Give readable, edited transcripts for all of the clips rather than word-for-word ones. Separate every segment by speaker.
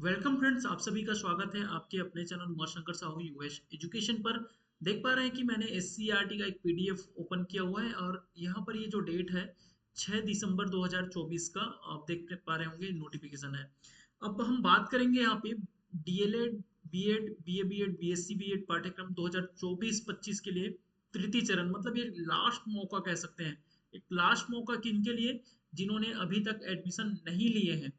Speaker 1: Welcome friends, आप सभी का स्वागत है आपके अपने channel Umashankar Sahu US education पर। देख पा रहे हैं कि मैंने एससीईआरटी का एक पीडीएफ ओपन किया हुआ है और यहाँ पर ये जो डेट है 6 दिसंबर 2024 का आप देख पा रहे होंगे नोटिफिकेशन है। अब हम बात करेंगे यहाँ पे DElEd, BEd, BA BEd, BSc BEd पाठ्यक्रम 2024-25 के लिए तृतीय चरण, मतलब ये लास्ट मौका कह सकते हैं। एक लास्ट मौका किनके लिए? जिन्होंने अभी तक एडमिशन नहीं लिए हैं।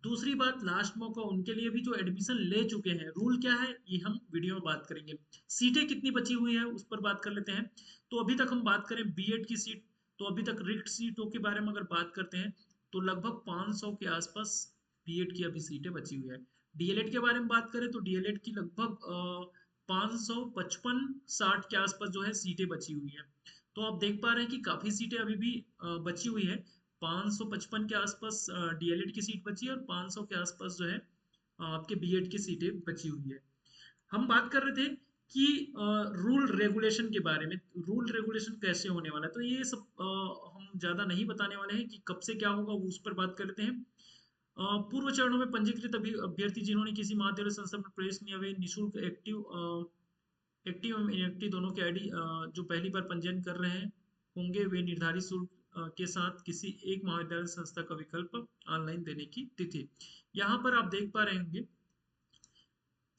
Speaker 1: दूसरी बात, लास्ट मौका उनके लिए भी जो एडमिशन ले चुके हैं। रूल क्या है ये हम वीडियो में बात करेंगे। सीटें कितनी बची हुई है उस पर बात कर लेते हैं। तो अभी तक हम बात करें बीएड की सीट, तो अभी तक रिक्त सीटों के बारे में अगर बात करते हैं तो लगभग 500 के आसपास बीएड की अभी सीटें बची हुई है। डीएलएड के बारे में बात करें तो डीएलएड की लगभग 555 60 के आसपास जो है सीटें बची हुई है। तो आप देख पा रहे हैं कि काफी सीटें अभी भी बची हुई है। 555 के आसपास डीएलएड की सीट बची है और 500 के आसपास जो है आपके बीएड की सीटें बची हुई है। हम बात कर रहे थे कि रूल रेगुलेशन के बारे में। रूल रेगुलेशन कैसे होने वाला है, तो ये सब हम ज़्यादा नहीं बताने वाले हैं कि कब से क्या होगा, वो उस पर बात कर लेते हैं। पूर्व चरणों में पंजीकृत अभ्यर्थी जिन्होंने किसी महाविद्यालय संस्था में प्रवेश किया, वे निःशुल्क एक्टिव एवं इनएक्टिव दोनों के आईडी जो पहली बार पंजीयन कर रहे हैं होंगे, वे निर्धारित शुल्क के साथ किसी एक महाविद्यालय संस्था का विकल्प ऑनलाइन देने की तिथि। यहाँ पर आप देख पा रहे होंगे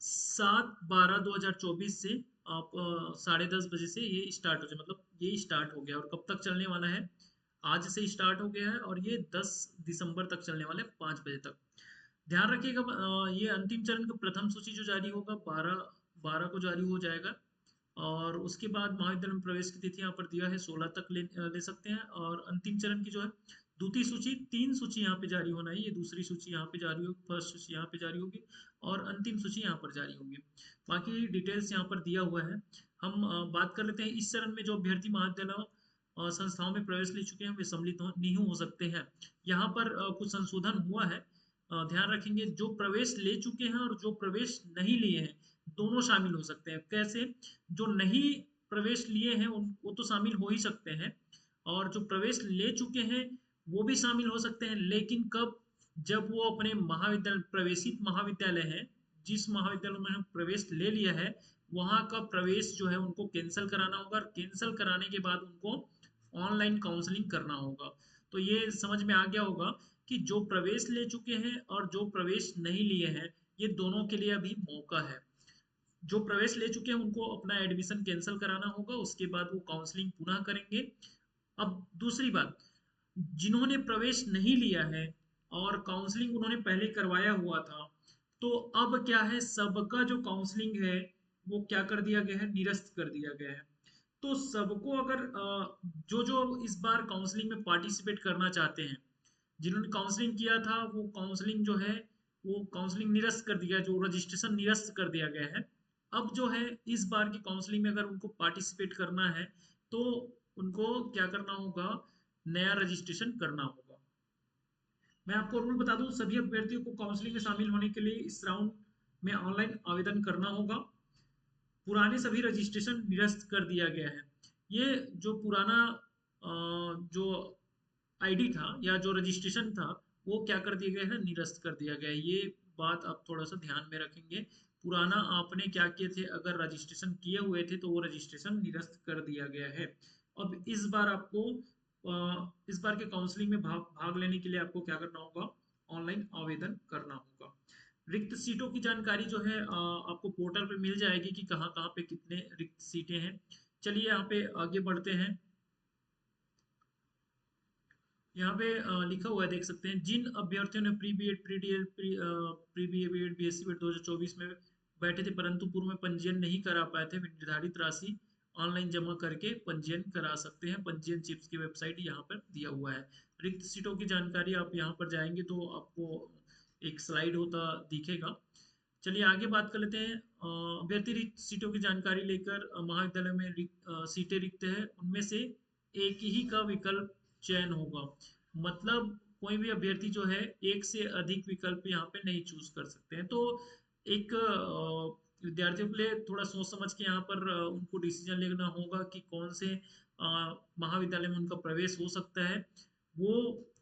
Speaker 1: 7/12/2024 से आप 10:30 बजे से ये स्टार्ट हो जाए, मतलब ये स्टार्ट हो गया और कब तक चलने वाला है? आज से स्टार्ट हो गया है और ये 10 दिसंबर तक चलने वाला है, 5 बजे तक। ध्यान रखिएगा, ये अंतिम चरण का प्रथम सूची जो जारी होगा 12 को जारी हो जाएगा। और उसके बाद महाविद्यालय में प्रवेश की तिथि यहाँ पर दिया है 16 तक ले सकते हैं। और अंतिम चरण की जो है द्वितीय सूची, 3 सूची यहाँ पे जारी होना है। ये दूसरी सूची यहाँ पे जारी होगी, फर्स्ट सूची यहाँ पे जारी होगी और अंतिम सूची यहाँ पर जारी होगी। बाकी डिटेल्स यहाँ पर दिया हुआ है। हम बात कर लेते हैं इस चरण में जो अभ्यर्थी महाविद्यालयों और संस्थाओं में प्रवेश ले चुके हैं वे सम्मिलित नहीं हो सकते हैं। यहाँ पर कुछ संशोधन हुआ है। ध्यान रखेंगे, जो प्रवेश ले चुके हैं और जो प्रवेश नहीं लिए हैं दोनों शामिल हो सकते हैं। कैसे? जो नहीं प्रवेश लिए हैं उन वो तो शामिल हो ही सकते हैं, और जो प्रवेश ले चुके हैं वो भी शामिल हो सकते हैं, लेकिन कब? जब वो अपने महाविद्यालय, प्रवेशित महाविद्यालय है, जिस महाविद्यालय में उन्होंने प्रवेश ले लिया है वहाँ का प्रवेश जो है उनको कैंसिल कराना होगा और कैंसिल कराने के बाद उनको ऑनलाइन काउंसलिंग करना होगा। तो ये समझ में आ गया होगा कि जो प्रवेश ले चुके हैं और जो प्रवेश नहीं लिए हैं ये दोनों के लिए अभी मौका है। जो प्रवेश ले चुके हैं उनको अपना एडमिशन कैंसिल कराना होगा, उसके बाद वो काउंसलिंग पुनः करेंगे। अब दूसरी बात, जिन्होंने प्रवेश नहीं लिया है और काउंसलिंग उन्होंने पहले करवाया हुआ था, तो अब क्या है, सबका जो काउंसलिंग है वो क्या कर दिया गया है, निरस्त कर दिया गया है। तो सबको अगर जो जो इस बार काउंसलिंग में पार्टिसिपेट करना चाहते हैं, जिन्होंने काउंसलिंग किया था वो काउंसलिंग जो है वो काउंसलिंग निरस्त कर दिया, जो रजिस्ट्रेशन निरस्त कर दिया गया है। अब जो है इस बार की काउंसलिंग में अगर उनको पार्टिसिपेट करना है तो उनको क्या करना होगा, नया रजिस्ट्रेशन करना होगा। मैं आपको रूल बता दूं, सभी अभ्यर्थियों को काउंसलिंग में शामिल होने के लिए इस राउंड में ऑनलाइन आवेदन करना होगा। पुराने सभी रजिस्ट्रेशन निरस्त कर दिया गया है। ये जो पुराना जो आईडी था या जो रजिस्ट्रेशन था वो क्या कर दिया गया है, निरस्त कर दिया गया है। ये बात आप थोड़ा सा ध्यान में रखेंगे। पुराना आपने क्या किए थे, अगर रजिस्ट्रेशन किए हुए थे तो वो रजिस्ट्रेशन निरस्त कर दिया गया है। अब इस बार आपको इस बार के काउंसलिंग में भाग भाग लेने के लिए आपको क्या करना होगा, ऑनलाइन आवेदन करना होगा। रिक्त सीटों की जानकारी जो है आपको पोर्टल पे मिल जाएगी कि कहाँ कहाँ पे कितने रिक्त सीटें हैं। चलिए यहाँ पे आगे बढ़ते हैं। यहाँ पे लिखा हुआ है, देख सकते हैं, जिन अभ्यर्थियों ने pre B Ed, pre D El, pre B A B Ed, BSc BEd 2024 में बैठे थे परंतु पूर्व में पंजीयन नहीं करा पाए थे, वे निर्धारित राशि ऑनलाइन जमा करके पंजीयन करा सकते हैं। पंजीयन चिप्स की वेबसाइट यहाँ पर दिया हुआ है। रिक्त सीटों की जानकारी, आप यहाँ पर जाएंगे तो आपको एक स्लाइड होता दिखेगा। चलिए आगे बात कर लेते हैं। अभ्यर्थी रिक्त सीटों की जानकारी लेकर महाविद्यालय में सीटें रिक्त है उनमें से एक ही का विकल्प चयन होगा। मतलब कोई भी अभ्यर्थी जो है एक से अधिक विकल्प यहाँ पे नहीं चूज कर सकते हैं। तो एक विद्यार्थियों के लिए थोड़ा सोच समझ के यहाँ पर उनको डिसीजन लेना होगा कि कौन से महाविद्यालय में उनका प्रवेश हो सकता है। वो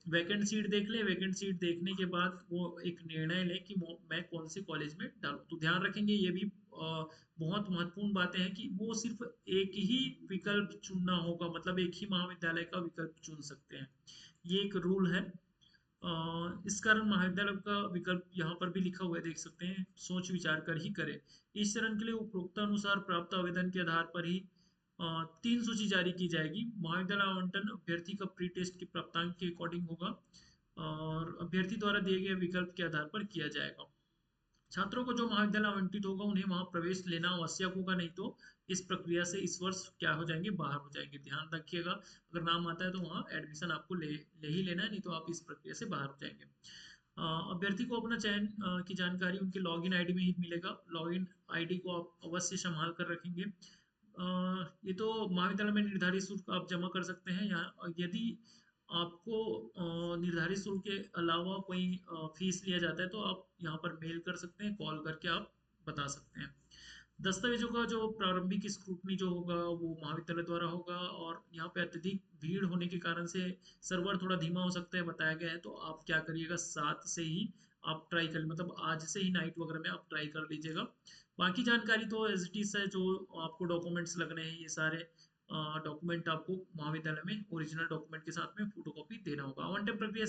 Speaker 1: वैकेंट सीट देख ले, वैकेंट सीट देखने के बाद वो एक निर्णय ले कि मैं कौन से कॉलेज में डालूं। तो ध्यान रखेंगे ये भी बहुत महत्वपूर्ण बातें हैं कि वो सिर्फ एक ही विकल्प चुनना होगा, मतलब एक ही महाविद्यालय का विकल्प चुन सकते हैं, ये एक रूल है। इस कारण महाविद्यालय का विकल्प यहाँ पर भी लिखा हुआ है, देख सकते हैं, सोच विचार कर ही करें। इस चरण के लिए उपरोक्त अनुसार प्राप्त आवेदन के आधार पर ही 3 सूची जारी की जाएगी। महाविद्यालय आवंटन अभ्यर्थी का प्री टेस्ट के प्राप्तांक के अकॉर्डिंग होगा और अभ्यर्थी द्वारा दिए गए विकल्प के आधार पर किया जाएगा। छात्रों को जो महाविद्यालय आवंटित होगा उन्हें वहां प्रवेश लेना आवश्यक होगा, नहीं तो इस प्रक्रिया से इस वर्ष क्या हो जाएंगे, बाहर हो जाएंगे। ध्यान रखिएगा, अगर नाम आता है तो वहाँ एडमिशन आपको ले ही लेना है, नहीं तो आप इस प्रक्रिया से बाहर हो जाएंगे। अभ्यर्थी को अपना चयन की जानकारी उनके लॉगिन आईडी में ही मिलेगा। लॉगिन आईडी को आप अवश्य संभाल कर रखेंगे। ये तो महाविद्यालय में निर्धारित शुल्क आप जमा कर सकते हैं यहाँ। यदि आपको निर्धारित शुल्क के अलावा कोई फीस लिया जाता है तो आप यहाँ पर मेल कर सकते हैं, कॉल करके आप बता सकते हैं। दस्तावेजों का जो प्रारंभिक स्क्रूटनी जो होगा वो महाविद्यालय द्वारा होगा, और यहाँ पे अत्यधिक भीड़ होने के कारण से सर्वर थोड़ा धीमा हो सकता है, बताया गया है। तो आप क्या करिएगा, 7 से ही आप ट्राई कर, मतलब आज से ही नाइट वगैरह में आप ट्राई कर लीजिएगा। बाकी जानकारी तो एज इट इज है, जो आपको डॉक्यूमेंट्स लगने हैं, ये सारे डॉक्यूमेंट आपको महाविद्यालय में ओरिजिनल डॉक्यूमेंट के साथ में फोटोकॉपी देना होगा। आवंटन प्रक्रिया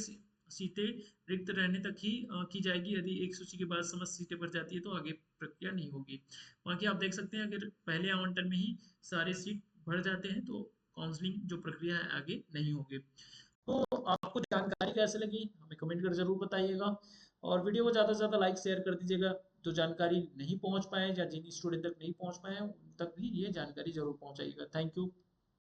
Speaker 1: सीटें रिक्त रहने तक ही की जाएगी। यदि एक सूची के बाद समस्त सीटें भर जाती है तो आगे प्रक्रिया नहीं होगी। बाकी आप देख सकते हैं, अगर पहले आवंटन में ही सारे सीट भर जाते हैं तो काउंसलिंग जो प्रक्रिया है आगे नहीं होगी। तो आपको जानकारी कैसे लगी हमें कमेंट कर जरूर बताइएगा, और वीडियो को ज़्यादा से ज़्यादा लाइक शेयर कर दीजिएगा। जो जानकारी नहीं पहुंच पाए या जिन स्टूडेंट तक नहीं पहुंच पाए उन तक भी ये जानकारी जरूर पहुंचाइएगा। Thank you.